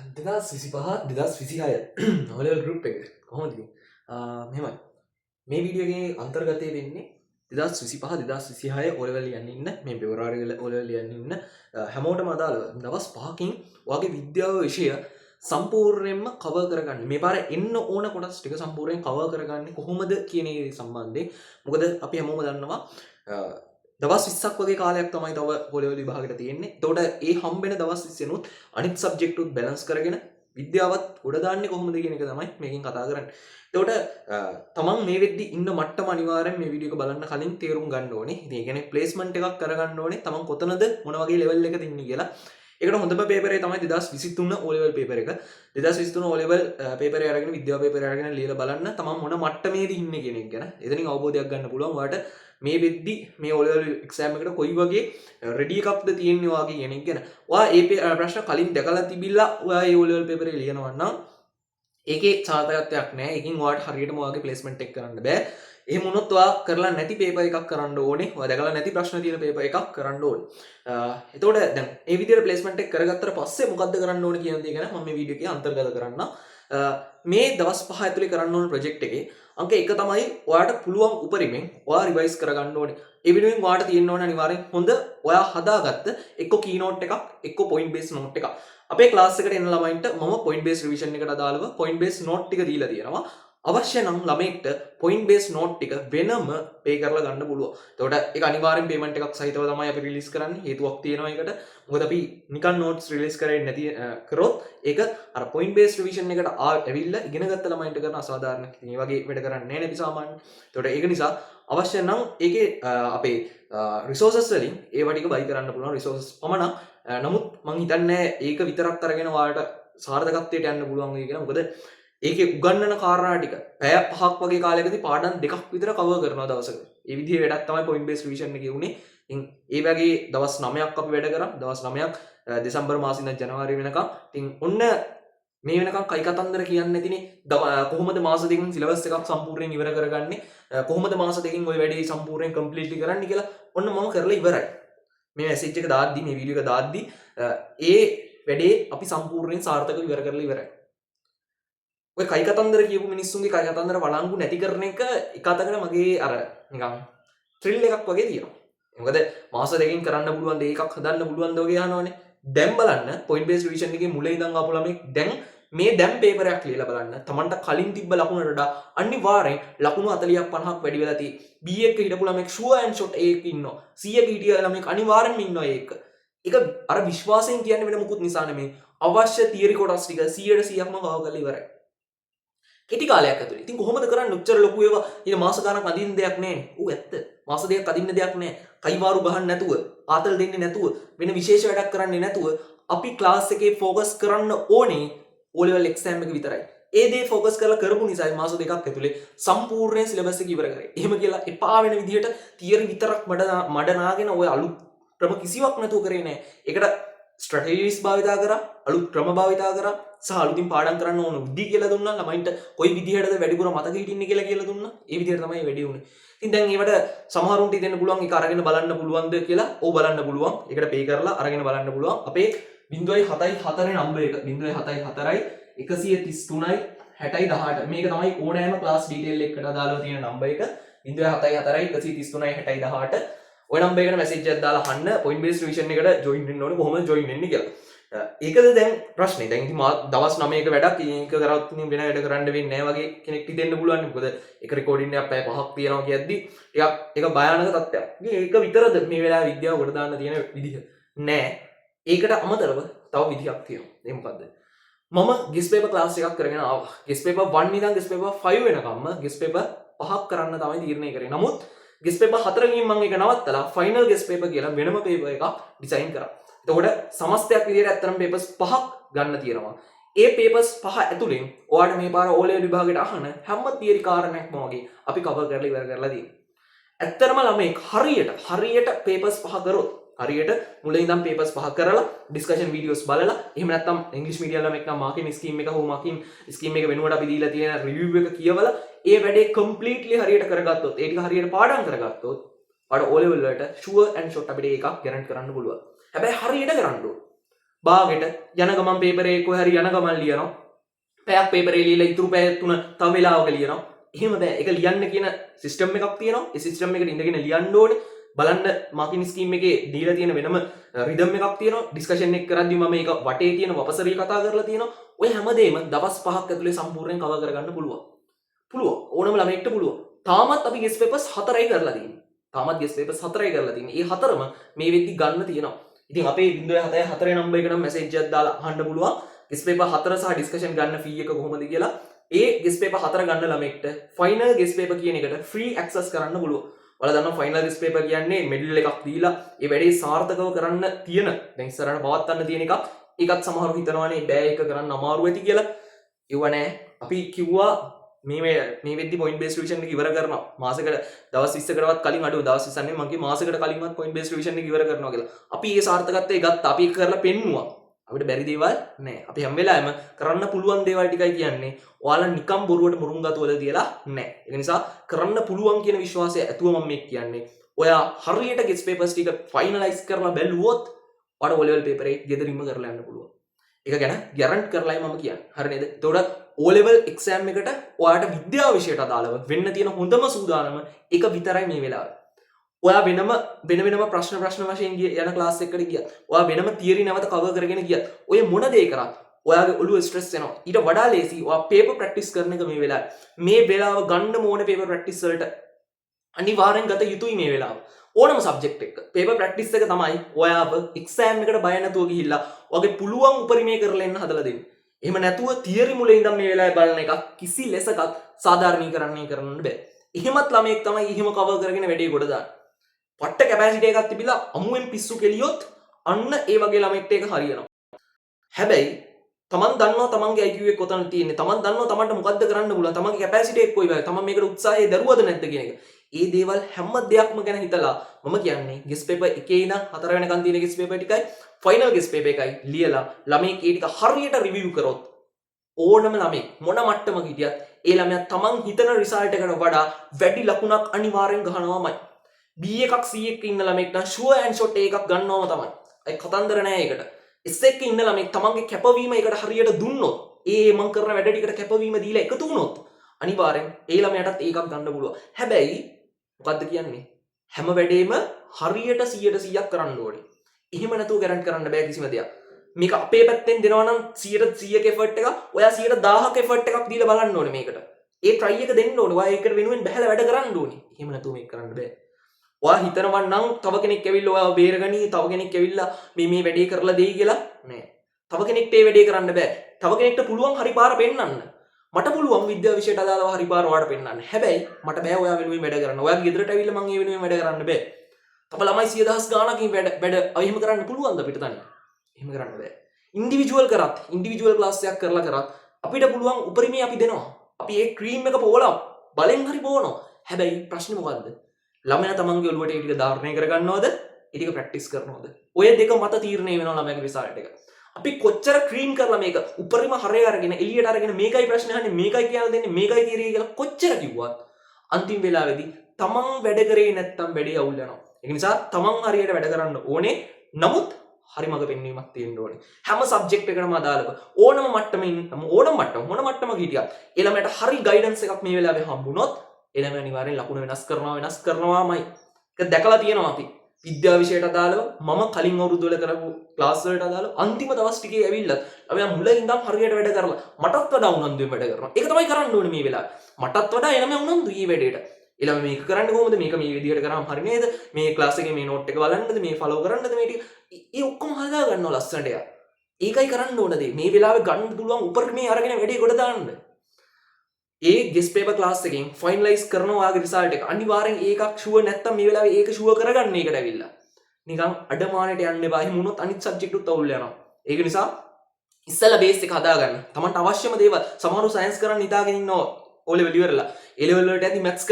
2025 2026 O level group එක කොහොමද මෙහෙමයි මේ වීඩියෝ එකේ අන්තර්ගතය වෙන්නේ 2025 2026 ඔලෙවල් යන්න ඉන්න මේ පෙබරවාරි ඔලෙවල් යන්න ඉන්න හැමෝටම අදාළව දවස් 5කින් ඔයාගේ විද්‍යාව විෂය සම්පූර්ණයෙන්ම කවර් කරගන්න මේ පාර එන්න ඕන කොටස් ටික සම්පූර්ණයෙන් කවර් කරගන්නේ කොහොමද කියන ඒ සම්බන්ධයෙන් මොකද අපි හැමෝම දන්නවා දවස් 20ක් වගේ කාලයක් තමයි තව ඔලෙවල් විභාගෙට තියෙන්නේ. එතකොට ඒ හම්බෙන දවස් 20 නුත් අනිත් සබ්ජෙක්ට් උත් බැලන්ස් කරගෙන විද්‍යාවත් උඩ දාන්නේ කොහොමද කියන එක තමයි මේකෙන් කතා කරන්නේ. එතකොට තමන් මේ වෙද්දි ඉන්න මට්ටම අනිවාර්යෙන් මේ වීඩියෝ එක බලන්න කලින් තේරුම් ගන්න ඕනේ. ඉතින් ඒ කියන්නේ ප්ලේස්මන්ට් එකක් කරගන්න ඕනේ. තමන් කොතනද මොන වගේ ලෙවල් එකද ඉන්නේ කියලා. ඒකට හොඳම පේපර් එක තමයි 2023 O level පේපර් එක. 2023 O level පේපර් එක අරගෙන විද්‍යාව පේපර් එක අරගෙන ලියලා බලන්න තමන් මොන මට්ටමේද ඉන්නේ කියන එක ගැන. එතනින් අවබෝධයක් ගන්න පුළුවන්. ඔයාලට මේ වෙද්දි මේ O level exam එකට කොයි වගේ රෙඩි එකක්ද තියෙන්නේ වාගේ කියන එක ගැන. ඔයා ඒ ප්‍රශ්න කලින් දැකලා තිබිලා ඔයා ඒ O level පේපර් එක ලියනවා නම් ඒකේ සාර්ථකත්වයක් නැහැ. ඒකින් ඔයාලට හරියටම ඔයාගේ ප්ලේස්මන්ට් එක කරන්න බෑ. එහෙම වුණොත් ඔයා කරලා නැති පේපර් එකක් කරන්න ඕනේ. ඔයා දැකලා නැති ප්‍රශ්න තියෙන පේපර් එකක් කරන්න ඕනේ. එතකොට දැන් මේ විදිහට ප්ලේස්මන්ට් එක කරගත්තට පස්සේ මොකද්ද කරන්න ඕනේ කියන දේ ගැන මම මේ වීඩියෝ එකේ අන්තර්ගත කරන්නම්. මේ දවස් 5 ඇතුලේ කරන්න ඕන ප්‍රොජෙක්ට් එකේ අංක 1 තමයි ඔයාට පුළුවන් උපරිමෙන් ඔයා රිවයිස් කරගන්න ඕනේ. ඒ වෙනුවෙන් ඔයාට තියෙන්න ඕනේ අනිවාර්යෙන් හොඳ ඔයා හදාගත්ත එක්ක කීනෝට් එකක් එක්ක පොයින්ට් බේස් නෝට් එකක්. අපේ ක්ලාස් එකට එන ළමයින්ට මම පොයින්ට් බේස් රිවිෂන් එකට අදාළව පොයින්ට් බේස් නෝට් ටික දීලා තියෙනවා. අවශ්‍ය නම් ළමෙක්ට පොයින්ට් බේස් නෝට් ටික වෙනම පේ කරලා ගන්න පුළුවන්. එතකොට ඒක අනිවාර්යෙන් පේමන්ට් එකක් සහිතව තමයි අපි රිලීස් කරන්නේ. හේතුවක් තියෙනවා ඒකට. මොකද අපි නිකන් නෝට්ස් රිලීස් කරන්නේ නැති කරොත් ඒක අර පොයින්ට් බේස් රිවිෂන් එකට ඇවිල්ලා ඉගෙන ගත්ත ළමයින්ට කරන අසාධාරණ මේ වගේ වැඩ කරන්නේ නැහැ නේ අපි සාමාන්‍යයෙන්. එතකොට ඒක නිසා අවශ්‍ය නම් ඒකේ අපේ රිසෝසස් වලින් ඒවා ටික බයි කරන්න පුළුවන් රිසෝසස් පමණක්. නමුත් මං හිතන්නේ ඒක විතරක් අරගෙන ඔයාලට සාර්ථකත්වයට යන්න පුළුවන් වෙයි කියලා. මොකද ඒකේ උගන්වන කාරණා ටික පැය 5ක් වගේ කාලයකදී පාඩම් දෙකක් විතර කවර් කරනවා දවසක. ඒ විදිහේ වැඩක් තමයි පොයින්ට් බේස් රිවිෂන් එකේ උනේ. ඉතින් ඒ වගේ දවස් 9ක් අපි වැඩ කරා. දවස් 9ක් දෙසැම්බර් මාසේ ඉඳන් ජනවාරි වෙනකම්. ඉතින් ඔන්න මේ වෙනකම් කයි කතන්දර කියන්නේ නැතිනේ. කොහොමද මාස දෙකකින් සිලබස් එකක් සම්පූර්ණයෙන් ඉවර කරගන්නේ? කොහොමද මාස දෙකකින් ওই වැඩේ සම්පූර්ණයෙන් කම්ප්ලීට්ලි කරන්නේ කියලා ඔන්න මම කරලා ඉවරයි. මේ මැසේජ් එක දාද්දි මේ වීඩියෝ එක දාද්දි ඒ වැඩේ අපි සම්පූර්ණයෙන් සාර්ථකව ඉවර කරලා ඉවරයි. ඔය කයි කතන්දර කියපු මිනිස්සුන්ගේ කයි කතන්දර වළංගු නැති කරන එක එක අතකට මගේ අර නිකන් ත්‍රිල් එකක් වගේ තියෙනවා. මොකද මාස දෙකකින් කරන්න පුළුවන් දේ එකක් හදන්න පුළුවන් ද වගේ අහනවනේ. දැන් බලන්න පොයින්ට් බේස් රිවිෂන් එකේ මුල ඉඳන් ආපු ළමෙක් දැන් පේපරයක් ලියලා බලන්න. Tamanට කලින් තිබ්බ ලකුණට වඩා අනිවාර්යෙන් ලකුණු 40ක් 50ක් වැඩි වෙලා තියෙයි. B එක හිටපු ළමෙක් ෂුවර් ඇන්ඩ් ෂොට් A එක ඉන්නවා. C එක හිටිය ළමෙක් අනිවාර්යෙන්ම ඉන්නවා ඒක. ඒක අර විශ්වාසයෙන් කියන්නේ වෙන මොකුත් නිසා නෙමෙයි. අවශ්‍ය තියරි කොටස් ටික 100%ක්ම කවර් කරලා ඉවරයි. කෙටි කාලයක් ඇතුළේ. ඉතින් කොහොමද කරන්නේ? උච්චර ලොකු ඒවා ඊට මාස ගණන් අදින්න දෙයක් නැහැ. ඌ ඇත්ත. මාස දෙකක් අදින්න දෙයක් නැහැ. කයිවාරු ගහන්න නැතුව, ආතල් දෙන්නේ නැතුව, වෙන විශේෂ වැඩක් කරන්නේ නැතුව අපි ක්ලාස් එකේ ફોකස් කරන්න ඕනේ O level exam එක විතරයි. ඒ දේ ફોකස් කරලා කරපු නිසායි මාස දෙකක් ඇතුලේ සම්පූර්ණ සිලබස් එක ඉවර කරේ. එහෙම කියලා එපා වෙන විදිහට තියරි විතරක් මඩ නාගෙන ඔය අලුත් ක්‍රම කිසිවක් නැතුව කරේ නැහැ. ඒකට ස්ට්‍රැටජිස් භාවිතා කරා, අලුත් ක්‍රම භාවිතා කරා, සහ අලුතින් පාඩම් කරන්න ඕන විදි කියලා දුන්නා. ළමයින්ට කොයි විදිහටද වැඩිපුර මතක හිටින්නේ කියලා දුන්නා. ඒ විදිහට තමයි වැඩි වුනේ. ඉතින් දැන් ඒවට සමහරුන්ට දෙන්න පුළුවන් ඒක අරගෙන බලන්න පුළුවන්ද කියලා. ඔව් බලන්න පුළුවන්. ඒකට පේ කරලා අරගෙන බලන්න පුළුවන්. අපේ 0.74 නම්බර් එක 0.74යි 133යි 60යි 18 මේක තමයි ඕනෑම ක්ලාස් ඩීටේල් එකකට අදාළව තියෙන නම්බර් එක 0.74යි 133යි 60යි 18 ඔය නම්බර් එකට මැසේජ් එකක් දාලා අහන්න පොයින්ට් බේස් රිවිෂන් එකට ජොයින් වෙන්න ඕනේ කොහොමද ජොයින් වෙන්නේ කියලා. ඒකද දැන් ප්‍රශ්නේ. දැන් ඉතින් දවස් 9ක වැඩක් ඒක කරවත් වෙන වැඩ කරන්න වෙන්නේ නැහැ වගේ කෙනෙක් හිතෙන්න පුළුවන්. මොකද ඒක රෙකෝඩින් එකක් පැය 5ක් තියනවා කියද්දි ඒක භයානක තත්ත්වයක්. ඉතින් ඒක විතරද මේ වෙලාවේ විද්‍යාව කොට දාන්න තියෙන විදිහ නෑ. ඒකට අමතරව තව විදිහක් තියෙනවා. ඒ මොකද්ද? මම ගෙස් පේපර් ක්ලාස් එකක් කරගෙන ආවා. ගෙස් පේපර් 1 ඉඳන් ගෙස් පේපර් 5 වෙනකම්ම ගෙස් පේපර් 5ක් කරන්න තමයි තීරණය කරේ. නමුත් ගෙස් පේපර් 4කින් මම ඒක නවත්තලා ෆයිනල් ගෙස් පේපර් කියලා වෙනම පේපර් එකක් ඩිසයින් කරා. එතකොට සමස්තයක් විදිහට ඇත්තටම පේපර්ස් 5ක් ගන්න තියෙනවා. ඒ පේපර්ස් 5 ඇතුලෙන් ඔයාලට මේ පාර O level විභාගයට අහන හැම තියරි කාරණයක්ම වගේ අපි කවර් කරලා ඉවර කරලා තියෙනවා. ඇත්තටම ළමෙක් හරියට පේපර්ස් 5 කරොත් හරියට මුල ඉඳන් පේපර්ස් 5 කරලා ඩිස්කෂන් වීඩියෝස් බලලා එහෙම නැත්නම් ඉංග්‍රීසි මීඩියම් ළමෙක් නම් මාකින් ස්කීම් එක හෝ මාකින් ස්කීම් එක වෙනුවට අපි දීලා තියෙන රිවිව් එක කියවලා ඒ වැඩේ කම්ප්ලීට්ලි හරියට කරගත්තොත් ඒ ටික හරියට පාඩම් කරගත්තොත් ඔයාලට O level වලට ෂුවර් ඇන්ඩ් ෂොට් අපිට එකක් ගැරන්ටි කරන්න පුළුවන්. හැබැයි හරියට කරන්න ඕන. බාගෙට යන ගමන් පේපර් එකේ කොහේ හරි යන ගමන් ලියනවා. පැයක් පේපර් එක ලියලා ඉතුරු පැය 3 තව වෙලාවක ලියනවා. එහෙම බෑ. ඒක ලියන්න කියන සිස්ටම් එකක් තියෙනවා. ඒ සිස්ටම් එකට ඉඳගෙන ලියන්න ඕනේ. බලන්න මාකින් ස්කීම් එකේ දීලා තියෙන වෙනම රිදම් එකක් තියෙනවා. ඩිස්කෂන් එක කරද්දි මම මේක වටේ තියෙන වපසරිය කතා කරලා තියෙනවා. ඔය හැමදේම දවස් 5ක් ඇතුලේ සම්පූර්ණයෙන් කවර් කරගන්න පුළුවන්. ඕනම ළමයෙක්ට පුළුවන්. තාමත් අපි ගෙස් පේපර්ස් 4යි කරලා තියෙන්නේ. තාමත් ගෙස් පේපර්ස් 4යි කරලා තියෙන්නේ. ඒ හතරම මේ වෙද්දි ගන්න තියෙනවා. ඉතින් අපේ 0.74 නම්බර් එක නම් මැසේජ් එකක් දාලා අහන්න පුළුවන්. ගෙස් පේපර් 4 සහ ඩිස්කෂන් ගන්න ෆී එක කොහොමද කියලා. ඒ ගෙස් පේපර් 4 ගන්න ළමෙක්ට ෆයිනල් ගෙස් පේපර් කියන එකට ෆ්‍රී ඇක්සස් කරන්න පුළුවන්. ඔයාලා දන්නවා ෆයිනල් ගෙස් පේපර් කියන්නේ මෙඩල් එකක් දීලා ඒ වැඩේ සාර්ථකව කරන්න තියෙන දැන් ඉස්සරහට පවත්වන්න තියෙන එකක්. ඒකත් සමහරව හිතනවානේ බෑ ඒක කරන්න අමාරු ඇති කියලා. ඒව නෑ. අපි කිව්වා මේ වෙද්දි පොයින්ට් බේස් රිවිෂන් එක ඉවර කරනවා. මාසෙකට දවස් 20කටවත් කලින් අඩුව දවස් 20 නෙමෙයි මගේ මාසෙකට කලින්වත් පොයින්ට් බේස් රිවිෂන් එක ඉවර කරනවා කියලා. අපි ඒ සාර්ථකත්වය ගත්තා. අපි ඒක කරලා පෙන්නුවා. අපිට බැරි දේවල් නෑ. අපි හැම වෙලාවෙම කරන්න පුළුවන් දේවල් ටිකයි කියන්නේ. ඔයාලා නිකම් බොරුවට මුරුංගතු වල තියලා නෑ. ඒ නිසා කරන්න පුළුවන් කියන විශ්වාසය ඇතුව මම මේක කියන්නේ. ඔයා හරියට ගෙස් පේපර්ස් ටික ෆයිනලයිස් කරලා බැලුවොත් ඔයාලට O level පේපර් එක ගෙදරින්ම කරලා යන්න පුළුවන්. ඒක ගැන ගැරන්ට් කරලායි මම කියන්නේ. හරි නේද? එතකොට O level exam එකට ඔයාට විද්‍යාව විෂයට අදාළව වෙන්න තියෙන හොඳම සූදානම එක විතරයි මේ වෙලාවේ. ඔයා වෙනම ප්‍රශ්න වශයෙන් යන ක්ලාස් එකකට ගියත් ඔයා වෙනම තියරි නැවත කවර් කරගෙන ගියත් ඔය මොන දේ කරත් ඔයාගේ ඔළුව ස්ට්‍රෙස් වෙනවා. ඊට වඩා ලේසි ඔයා පේපර් ප්‍රැක්ටිස් කරන එක මේ වෙලාවේ. මේ වෙලාව ගන්න ඕනේ පේපර් ප්‍රැක්ටිස් වලට අනිවාර්යෙන් ගත යුතුයි මේ වෙලාව. ඕනම සබ්ජෙක්ට් එක. පේපර් ප්‍රැක්ටිස් එක තමයි ඔයාව එක්සෑම් එකට බය නැතුව ගිහිල්ලා ඔයාගේ පුළුවන් උපරිමය කරලා එන්න හදලා දෙන්නේ. එහෙම නැතුව තියරි මුලින් ඉඳන් මේ වෙලාවේ බලන එක කිසි ලෙසකත් සාධාරණීකරණය කරන්න බෑ. එහෙමත් ළමයෙක් තමයි එහෙම කවර් කරගෙන වැඩේ ගොඩ දාන්නේ. පට්ට කැපැසිටි එකක් තිබිලා අමුෙන් පිස්සු කෙලියොත් අන්න ඒ වගේ ළමෙක්ට ඒක හරියනවා. හැබැයි තමන් දන්නවා තමන්ගේ IQ එක කොතනද තියෙන්නේ. තමන් දන්නවා තමන්ට මොකද්ද කරන්න පුළුවන්. තමන්ගේ කැපැසිටි එක කොයි වගේ. තමන් මේකට උත්සාහය දරුවද නැද්ද කියන එක. ඒ දේවල් හැම දෙයක්ම ගැන හිතලා මම කියන්නේ ගෙස් පේපර් 1 ඉඳන් 4 වෙනකන් තියෙන ගෙස් පේපර් ටිකයි ෆයිනල් ගෙස් පේපර් එකයි ලියලා ළමයි ඒ ටික හරියට රිවිව් කරොත් ඕනම ළමෙක් මොන මට්ටමක හිටියත් ඒ ළමයා තමන් හිතන රිසල්ට් එකට වඩා වැඩි ලකුණක් අනිවාර්යෙන් ගහනවාමයි. B එකක් C එකක ඉන්න ළමෙක් නම් ෂුවර් ඇන්ඩ් ෂොට් එකක් ගන්නවම තමයි. ඒ කතන්දර නෑ ඒකට. S එකක ඉන්න ළමෙක් තමන්ගේ කැපවීම ඒකට හරියට දුන්නොත් ඒ මං කරන වැඩ ටිකට කැපවීම දීලා එකතු වුණොත් අනිවාර්යෙන් ඒ ළමයාටත් ඒකක් ගන්න පුළුවන්. හැබැයි මොකද්ද කියන්නේ? හැම වැඩේම හරියට 100%ක් කරන්න ඕනේ. එහෙම නැතුව ගැරන්ට් කරන්න බෑ කිසිම දෙයක්. මේක අපේ පැත්තෙන් දෙනවා නම් 100%ක එෆර්ට් එක ඔයා 11000ක එෆර්ට් එකක් දීලා බලන්න ඕනේ මේකට. ඒ try එක දෙන්න ඕනේ. ඔයා ඒකට වෙනුවෙන් බහැලා වැඩ කරන්න ඕනේ. එහෙම නැතුව මේක කරන්න බෑ. ඔයා හිතනවා නම් තව කෙනෙක් ඇවිල්ලා ඔයාව බේරගනි, තව කෙනෙක් ඇවිල්ලා මේ වැඩේ කරලා දෙයි කියලා නෑ. තව කෙනෙක්ට මේ වැඩේ කරන්න බෑ. තව කෙනෙක්ට පුළුවන් හරි පාර පෙන්නන්න. මට පුළුවන් විද්‍යාව විෂයට අදාළව හරි පාර ඔයාලට පෙන්නන්න. හැබැයි මට බෑ ඔයා වෙනුවෙන් වැඩ කරන්න. ඔයාගේ ගෙදරට ඇවිල්ලා මම ඒ වෙනුවෙන් වැඩ කරන්න බෑ. තව ළමයි 100,000 ගාණකින් වැඩ එහෙම කරන්න පුළුවන්ද අපිට තනියම? එහෙම කරන්න බෑ. ඉන්ඩිවිජුවල් ක්ලාස් එකක් කරලා කරත් අපිට පුළුවන් උපරිමය අපි දෙනවා. අපි ඒ ක්‍රීම් එක පොවලා බලෙන් හරි බෝනවා. හැබැයි ප්‍රශ්නේ මොකද්ද? ළමයා තමන්ගේ ඔළුවට ඒ ටික ධාරණය කරගන්නවද? ඒ ටික ප්‍රැක්ටිස් කරනවද? ඔය දෙක මත තීරණය වෙනවා ළමයාගේ රිසල්ට් එක. අපි කොච්චර ක්‍රීම් කරලා මේක උපරිම හරය අරගෙන එළියට අරගෙන මේකයි ප්‍රශ්නේ අහන්නේ මේකයි කියලා දෙන්නේ මේකයි තියරිය කියලා කොච්චර කිව්වත් අන්තිම වෙලාවේදී තමන් වැඩ කරේ නැත්තම් වැඩේ අවුල් යනවා. ඒක නිසා තමන් හරියට වැඩ කරන්න ඕනේ. නමුත් හරි මඟ පෙන්වීමක් තියෙන්න ඕනේ. හැම සබ්ජෙක්ට් එකකටම අදාළව ඕනම මට්ටමක හිටියත් ඒ ළමයට හරි ගයිඩන්ස් එකක් මේ වෙලාවේ හම්බුනොත් ඒ ළමයා අනිවාර්යෙන් ලකුණු වෙනස් කරනවාමයි. ඒක දැකලා තියෙනවා අපි. විද්‍යාව විෂයට අදාළව මම කලින් අවුරුදු වල කරපු ක්ලාස් වලට අදාළව අන්තිම දවස් ටිකේ ඇවිල්ලා ළමයා මුලින් ඉඳන් හරියට වැඩ කරලා මටත් වඩා උනන්දුවෙන් වැඩ කරනවා. ඒක තමයි කරන්න ඕනේ මේ වෙලාවේ. මටත් වඩා ළමයා උනන්දුයි මේ වැඩේට. ළමයා මේක කරන්නේ කොහොමද? මේක මේ විදිහට කරාම හරි නේද? මේ ක්ලාස් එකේ මේ නෝට් එක බලන්නද? මේ ෆලෝ කරන්නද මේ ටික? ඒ ඔක්කොම හදා ගන්නවා ලස්සනට යා. ඒකයි කරන්න ඕන දේ. මේ වෙලාවේ ගන්න පුළුවන් උපරිමේ අරගෙන වැඩේ කොට දාන්න. ඒ ගෙස් පේපර් ක්ලාස් එකෙන් ෆයිනලයිස් කරනවා ඔයාගේ රිසල්ට් එක. අනිවාර්යෙන් ඒකක් ෂුවර් නැත්තම් මේ වෙලාවේ ඒක ෂුවර් කරගන්න ඒකට ඇවිල්ලා. නිකන් අඩමානට යන්න එපා. එහෙම වුණොත් අනිත් සබ්ජෙක්ට් උත් අවුල් යනවා. ඒක නිසා ඉස්සෙල්ලා බේස් එක හදාගන්න. Tamanට අවශ්‍යම දේවල් සමහරව සයන්ස් කරන්න හිතාගෙන ඉන්නවා O level ඉවරලා. A level වලට ඇති මැත්ස්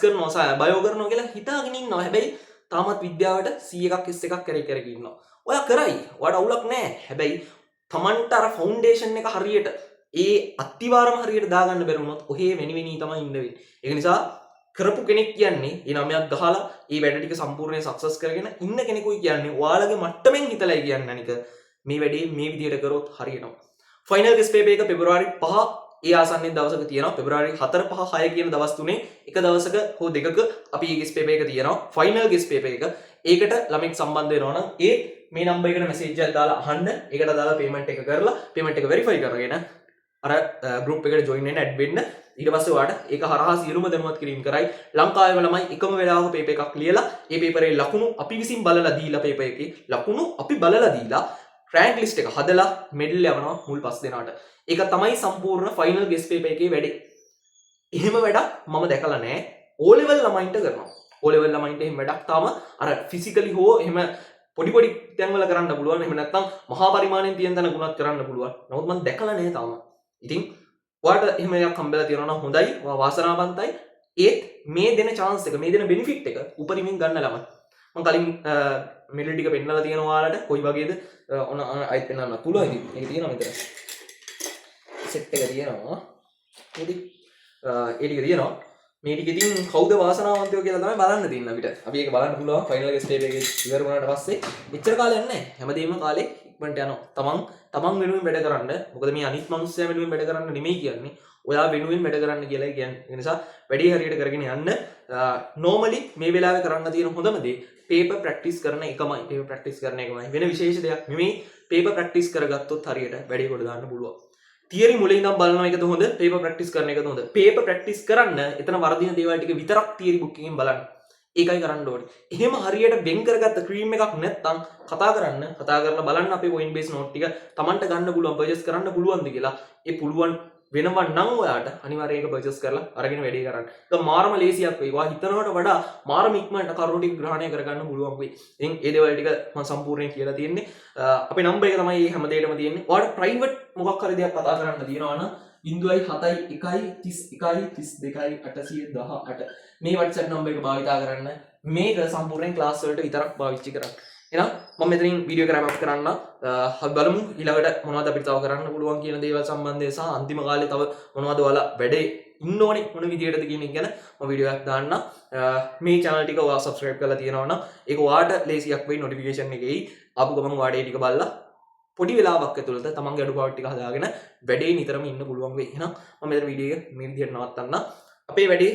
කරනවා, බයෝ කරනවා කියලා හිතාගෙන ඉන්නවා. හැබැයි තාමත් විද්‍යාවට C එකක් S එකක් කරේ ඉන්නවා. ඔයා කරයි. ඔයාට අවුලක් නැහැ. හැබැයි Tamanට අර ෆවුන්ඩේෂන් එක හරියට ඒ අත්තිවාරම හරියට දාගන්න බැරුණොත් ඔහේ වෙනි තමයි ඉන්න වෙන්නේ. ඒක නිසා කරපු කෙනෙක් කියන්නේ ඒ නමයක් ගහලා ඒ වැඩ ටික සම්පූර්ණයෙන් සක්සස් කරගෙන ඉන්න කෙනෙකුයි කියන්නේ ඔයාලගේ මට්ටමින් හිතලයි කියන්නේ අනික මේ වැඩේ මේ විදිහට කරොත් හරියනවා. ෆයිනල් ගෙස් පේපර් එක පෙබරවාරි 5 ඒ ආසන්නෙන් දවසක තියෙනවා. පෙබරවාරි 4 5 6 කියන දවස් තුනේ එක දවසක හෝ දෙකක අපි මේ ගෙස් පේපර් එක තියෙනවා. ෆයිනල් ගෙස් පේපර් එක. ඒකට ළමෙක් සම්බන්ධ වෙනවා නම් ඒ මේ නම්බර් එකට මැසේජ් එකක් දාලා අහන්න. ඒකට දාලා පේමන්ට් එක කරලා පේමන්ට් එක වෙරිෆයි කරගෙන අර ගෲප් එකට ජොයින් වෙන්න ඇඩ් වෙන්න. ඊට පස්සේ ඔයාලට ඒක හරහා සියලුම දැනුවත් කිරීම කරයි. ලංකාවේ ළමයි එකම වෙලාවක පේපර් එකක් ලියලා ඒ පේපරේ ලකුණු අපි විසින් බලලා දීලා පේපර් එකේ ලකුණු අපි බලලා දීලා රෑන්ක් ලිස්ට් එක හදලා මෙඩල් යවනවා මුල් 5 දෙනාට. ඒක තමයි සම්පූර්ණ ෆයිනල් ගෙස් පේපර් එකේ වැඩේ. එහෙම වැඩක් මම දැකලා නැහැ. O level ළමයින්ට කරනවා. O level ළමයින්ට එහෙම වැඩක් තාම අර ෆිසිකලි හෝ එහෙම පොඩි පොඩි තැන්වල කරන්න පුළුවන්. එහෙම නැත්නම් මහා පරිමාණයෙන් තියෙන තැන ගුණත් කරන්න පුළුවන්. නමුත් මම දැකලා නැහැ තාම. ඉතින් ඔයාලට එහෙම එකක් හම්බෙලා තියෙනවා නම් හොඳයි. ඔයා වාසනාවන්තයි. ඒත් මේ දෙන chance එක, මේ දෙන benefit එක උපරිමයෙන් ගන්න ළමයි. මම කලින් මෙඩල් ටික පෙන්නලා තියෙනවා ඔයාලට. කොයි වගේද? ඔන්න අයිත් පෙන්නන්න පුළුවන්. ඉතින් ඒක තියෙනවා මෙතන. සෙට් එක තියෙනවා. ඒ ටික තියෙනවා. මේ ටික ඉතින් කවුද වාසනාවන්තයෝ කියලා තමයි බලන්න තියෙන්නේ අපිට. අපි ඒක බලන්න පුළුවන් ෆයිනල් ගෙස් පේපර් එකේ ඉවර වුණාට පස්සේ. එච්චර කාලයක් නැහැ. හැමදේම කාලේ ඉක්මනට යනවා. තමන් වෙනුවෙන් වැඩ කරන්න. මොකද මේ අනිත් මිනිස්සයා වෙනුවෙන් වැඩ කරන්න නෙමෙයි කියන්නේ. ඔයා වෙනුවෙන් වැඩ කරන්න කියලා කියන්නේ. ඒ නිසා වැඩේ හරියට කරගෙන යන්න. normally මේ වෙලාවේ කරන්න තියෙන හොඳම දේ paper practice කරන එකමයි. paper practice කරන එකමයි. වෙන විශේෂ දෙයක් නෙමෙයි. paper practice කරගත්තොත් හරියට වැඩේ කොට දාන්න පුළුවන්. තියරි මුලින් ඉඳන් බලනවා එකද හොඳ? paper practice කරන එකද හොඳ? paper practice කරන්න එතන වර්ධින දේවල් ටික විතරක් තියරි බුක් එකකින් බලන්න. ඒකයි කරන්න ඕනේ. එහෙම හරියට වෙන් කරගත්ත ක්‍රීම් එකක් නැත්නම් කතා කරලා බලන්න අපේ point based note ටික Tamanට ගන්න පුළුවන් purchase කරන්න පුළුවන්ද කියලා. ඒ පුළුවන් වෙනවා නම් ඔයාට අනිවාර්යයෙන් ඒක purchase කරලා අරගෙන වැඩේ කරන්න. ඒක මාරම ලේසියක් වෙයි. ඔයා හිතනවට වඩා මාරම ඉක්මනට කරුණු ටික ග්‍රහණය කරගන්න පුළුවන් වෙයි. ඉතින් ඒ දේවල් ටික මම සම්පූර්ණයෙන් කියලා තියෙන්නේ. අපේ නම්බර් එක තමයි හැම දෙයකම තියෙන්නේ. ඔයාට private මොකක් හරි දෙයක් කතා කරන්න තියෙනවා නම් 0.713132.818 මේ WhatsApp නම්බර් එක භාවිතා කරන්න. මේක සම්පූර්ණයෙන් ක්ලාස් වලට විතරක් පාවිච්චි කරන්න. එහෙනම් මම මෙතනින් වීඩියෝ එක wrap up කරන්න. අපි බලමු ඊළඟට මොනවද අපිට තව කරන්න පුළුවන් කියන දේවල් සම්බන්ධයෙන් සහ අන්තිම කාලේ තව මොනවද ඔයාලා වැඩේ ඉන්න ඕනේ මොන විදියටද කියන එක ගැන මම වීඩියෝ එකක් දාන්න. මේ channel ටික ඔයා subscribe කරලා තියෙනවා නම් ඒක ඔයාට ලේසියක් වෙයි notification එකේ එයි. ආපු ගමන් ඔයාට ඒ ටික බලලා පොඩි වෙලාවක් ඇතුළත තමන්ගේ අඩුපාඩු ටික හදාගෙන වැඩේ නිතරම ඉන්න පුළුවන් වෙයි. එහෙනම් මම මෙතන වීඩියෝ එක මේ විදිහට නවත්තන්න. අපේ වැඩේ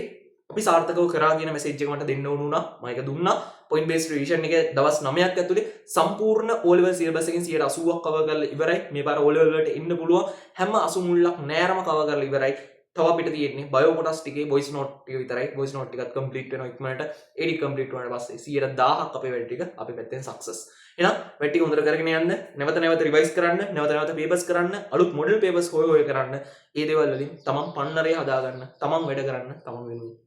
අපි සාර්ථකව කරා කියන මැසේජ් එක මට දෙන්න ඕන වුණා. මම ඒක දුන්නා. point based revision එක දවස් 9ක් ඇතුලේ සම්පූර්ණ O level syllabus එකෙන් 80ක් කවර් කරලා ඉවරයි. මේ පාර O level වලට එන්න පුළුවන් හැම 80 මුල්ලක් නෑරම කවර් කරලා ඉවරයි. තව අපිට තියෙන්නේ බයෝ කොටස් ටිකේ voice note ටික විතරයි. voice note ටිකත් complete වෙනවා ඉක්මනට. edit complete වුණාට පස්සේ 100,000ක් අපේ වැඩ ටික අපේ පැත්තෙන් success. එහෙනම් වැඩ ටික හොඳට කරගෙන යන්න. නැවත revise කරන්න. නැවත papers කරන්න. අලුත් model papers හොය කරන්න. ඒ දේවල් වලින් තමන් පන්නරේ හදාගන්න. තමන් වැඩ කරන්න. තමන් වෙනුවෙන්